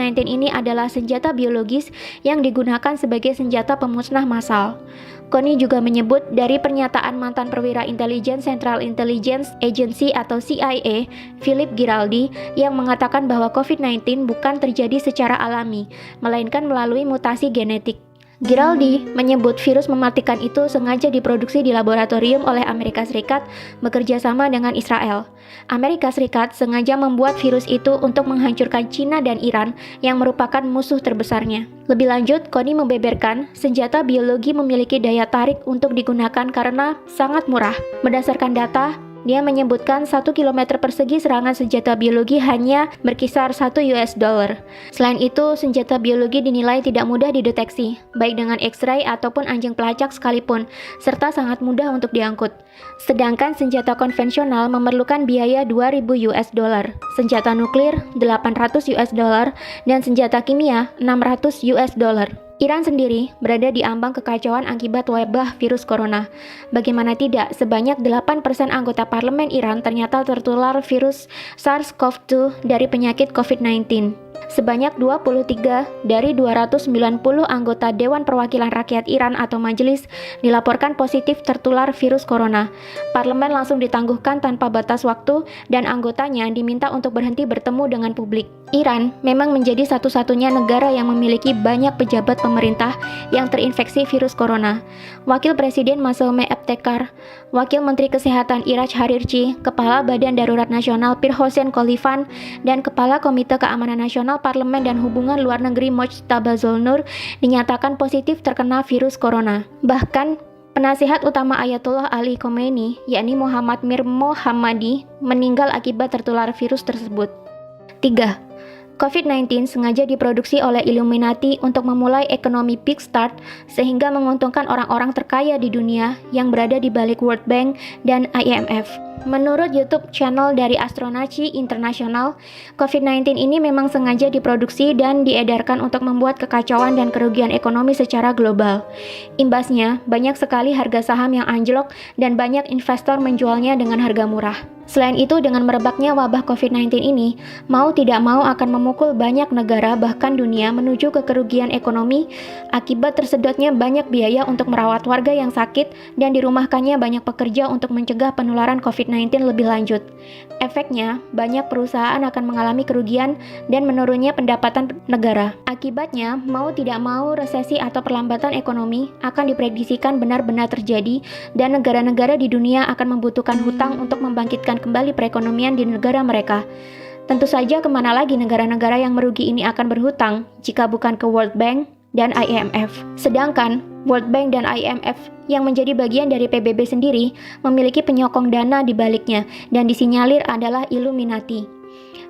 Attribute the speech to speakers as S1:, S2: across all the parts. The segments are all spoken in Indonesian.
S1: COVID-19 ini adalah senjata biologis yang digunakan sebagai senjata pemusnah massal. Connie juga menyebut dari pernyataan mantan perwira intelijen Central Intelligence Agency atau CIA, Philip Giraldi, yang mengatakan bahwa COVID-19 bukan terjadi secara alami, melainkan melalui mutasi genetik. Giraldi menyebut virus mematikan itu sengaja diproduksi di laboratorium oleh Amerika Serikat bekerja sama dengan Israel. Amerika Serikat sengaja membuat virus itu untuk menghancurkan China dan Iran yang merupakan musuh terbesarnya. Lebih lanjut, Connie membeberkan senjata biologi memiliki daya tarik untuk digunakan karena sangat murah. Berdasarkan data, dia menyebutkan 1 km persegi serangan senjata biologi hanya berkisar $1. Selain itu, senjata biologi dinilai tidak mudah dideteksi, baik dengan X-ray ataupun anjing pelacak sekalipun, serta sangat mudah untuk diangkut. Sedangkan senjata konvensional memerlukan biaya $2.000, senjata nuklir $800, dan senjata kimia $600. Iran sendiri berada di ambang kekacauan akibat wabah virus corona. Bagaimana tidak, sebanyak 8% anggota parlemen Iran ternyata tertular virus SARS-CoV-2 dari penyakit COVID-19. Sebanyak 23 dari 290 anggota Dewan Perwakilan Rakyat Iran atau majelis dilaporkan positif tertular virus corona. Parlemen langsung ditangguhkan tanpa batas waktu dan anggotanya diminta untuk berhenti bertemu dengan publik. Iran memang menjadi satu-satunya negara yang memiliki banyak pejabat pemerintah yang terinfeksi virus corona. Wakil Presiden Masoumeh Ebtekar, Wakil Menteri Kesehatan Iraj Harirchi, Kepala Badan Darurat Nasional Pir Hossein Khalifan, dan Kepala Komite Keamanan Nasional Parlemen dan Hubungan Luar Negeri Mojtaba Zolnur dinyatakan positif terkena virus corona. Bahkan, penasihat utama Ayatollah Ali Khomeini, yakni Muhammad Mir Mohammadi, meninggal akibat tertular virus tersebut. 3. COVID-19 sengaja diproduksi oleh Illuminati untuk memulai ekonomi big start sehingga menguntungkan orang-orang terkaya di dunia yang berada di balik World Bank dan IMF. Menurut YouTube channel dari Astronaci International, COVID-19 ini memang sengaja diproduksi dan diedarkan untuk membuat kekacauan dan kerugian ekonomi secara global. Imbasnya, banyak sekali harga saham yang anjlok dan banyak investor menjualnya dengan harga murah. Selain itu, dengan merebaknya wabah COVID-19 ini, mau tidak mau akan memukul banyak negara bahkan dunia menuju ke kerugian ekonomi akibat tersedotnya banyak biaya untuk merawat warga yang sakit dan dirumahkannya banyak pekerja untuk mencegah penularan COVID-19 lebih lanjut. Efeknya, banyak perusahaan akan mengalami kerugian dan menurunnya pendapatan negara. Akibatnya, mau tidak mau resesi atau perlambatan ekonomi akan diprediksikan benar-benar terjadi dan negara-negara di dunia akan membutuhkan hutang untuk membangkitkan kembali perekonomian di negara mereka. Tentu saja kemana lagi negara-negara yang merugi ini akan berhutang jika bukan ke World Bank dan IMF. Sedangkan World Bank dan IMF yang menjadi bagian dari PBB sendiri memiliki penyokong dana di baliknya dan disinyalir adalah Illuminati.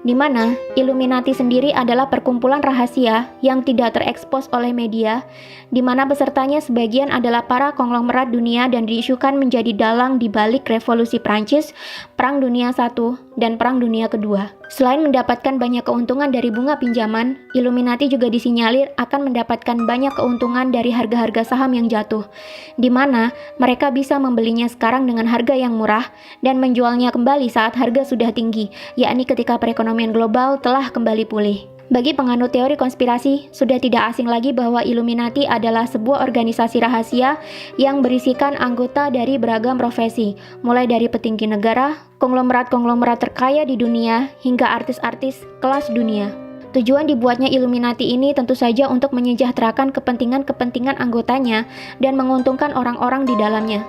S1: Di mana Illuminati sendiri adalah perkumpulan rahasia yang tidak terekspos oleh media, di mana pesertanya sebagian adalah para konglomerat dunia dan diisukan menjadi dalang di balik revolusi Prancis, Perang Dunia I, dan Perang Dunia Kedua. Selain mendapatkan banyak keuntungan dari bunga pinjaman, Illuminati juga disinyalir akan mendapatkan banyak keuntungan dari harga-harga saham yang jatuh, di mana mereka bisa membelinya sekarang dengan harga yang murah dan menjualnya kembali saat harga sudah tinggi, yakni ketika perekonomian global telah kembali pulih. Bagi penganut teori konspirasi, sudah tidak asing lagi bahwa Illuminati adalah sebuah organisasi rahasia yang berisikan anggota dari beragam profesi, mulai dari petinggi negara, konglomerat-konglomerat terkaya di dunia, hingga artis-artis kelas dunia. Tujuan dibuatnya Illuminati ini tentu saja untuk menyejahterakan kepentingan-kepentingan anggotanya dan menguntungkan orang-orang di dalamnya.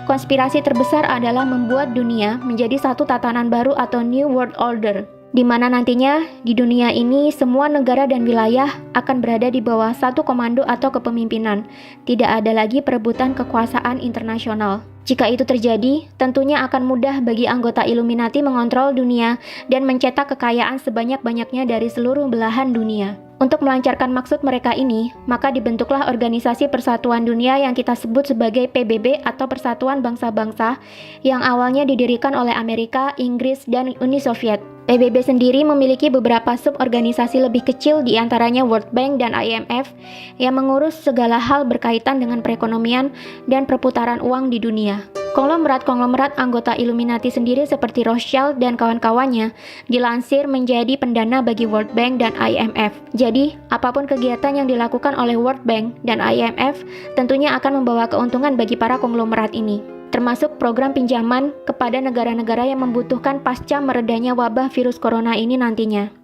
S1: Konspirasi terbesar adalah membuat dunia menjadi satu tatanan baru atau New World Order, di mana nantinya di dunia ini semua negara dan wilayah akan berada di bawah satu komando atau kepemimpinan. Tidak ada lagi perebutan kekuasaan internasional. Jika itu terjadi, tentunya akan mudah bagi anggota Illuminati mengontrol dunia dan mencetak kekayaan sebanyak-banyaknya dari seluruh belahan dunia. Untuk melancarkan maksud mereka ini, maka dibentuklah Organisasi Persatuan Dunia yang kita sebut sebagai PBB atau Persatuan Bangsa-Bangsa yang awalnya didirikan oleh Amerika, Inggris, dan Uni Soviet. PBB sendiri memiliki beberapa suborganisasi lebih kecil, di antaranya World Bank dan IMF, yang mengurus segala hal berkaitan dengan perekonomian dan perputaran uang di dunia. Konglomerat-konglomerat anggota Illuminati sendiri seperti Rothschild dan kawan-kawannya dilansir menjadi pendana bagi World Bank dan IMF. Jadi, apapun kegiatan yang dilakukan oleh World Bank dan IMF tentunya akan membawa keuntungan bagi para konglomerat ini, termasuk program pinjaman kepada negara-negara yang membutuhkan pasca meredanya wabah virus corona ini nantinya.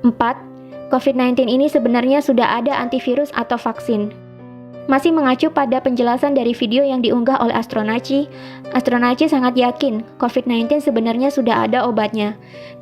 S1: 4. COVID-19 ini sebenarnya sudah ada antivirus atau vaksin. Masih mengacu pada penjelasan dari video yang diunggah oleh Astronaci sangat yakin COVID-19 sebenarnya sudah ada obatnya.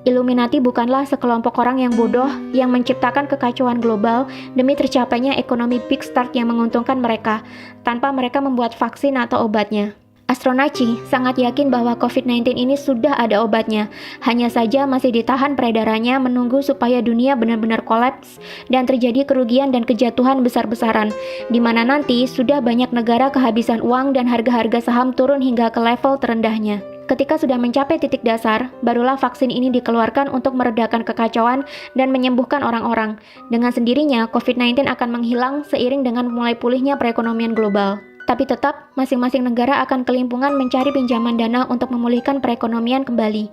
S1: Illuminati bukanlah sekelompok orang yang bodoh yang menciptakan kekacauan global demi tercapainya ekonomi big start yang menguntungkan mereka, tanpa mereka membuat vaksin atau obatnya. Astronaci sangat yakin bahwa COVID-19 ini sudah ada obatnya, hanya saja masih ditahan peredarannya menunggu supaya dunia benar-benar kolaps dan terjadi kerugian dan kejatuhan besar-besaran, di mana nanti sudah banyak negara kehabisan uang dan harga-harga saham turun hingga ke level terendahnya. Ketika sudah mencapai titik dasar, barulah vaksin ini dikeluarkan untuk meredakan kekacauan dan menyembuhkan orang-orang. Dengan sendirinya, COVID-19 akan menghilang seiring dengan mulai pulihnya perekonomian global. Tapi tetap, masing-masing negara akan kelimpungan mencari pinjaman dana untuk memulihkan perekonomian kembali.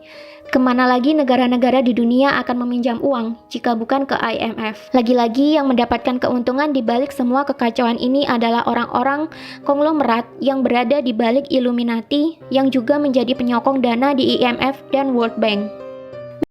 S1: Kemana lagi negara-negara di dunia akan meminjam uang jika bukan ke IMF? Lagi-lagi yang mendapatkan keuntungan di balik semua kekacauan ini adalah orang-orang konglomerat yang berada di balik Illuminati yang juga menjadi penyokong dana di IMF dan World Bank.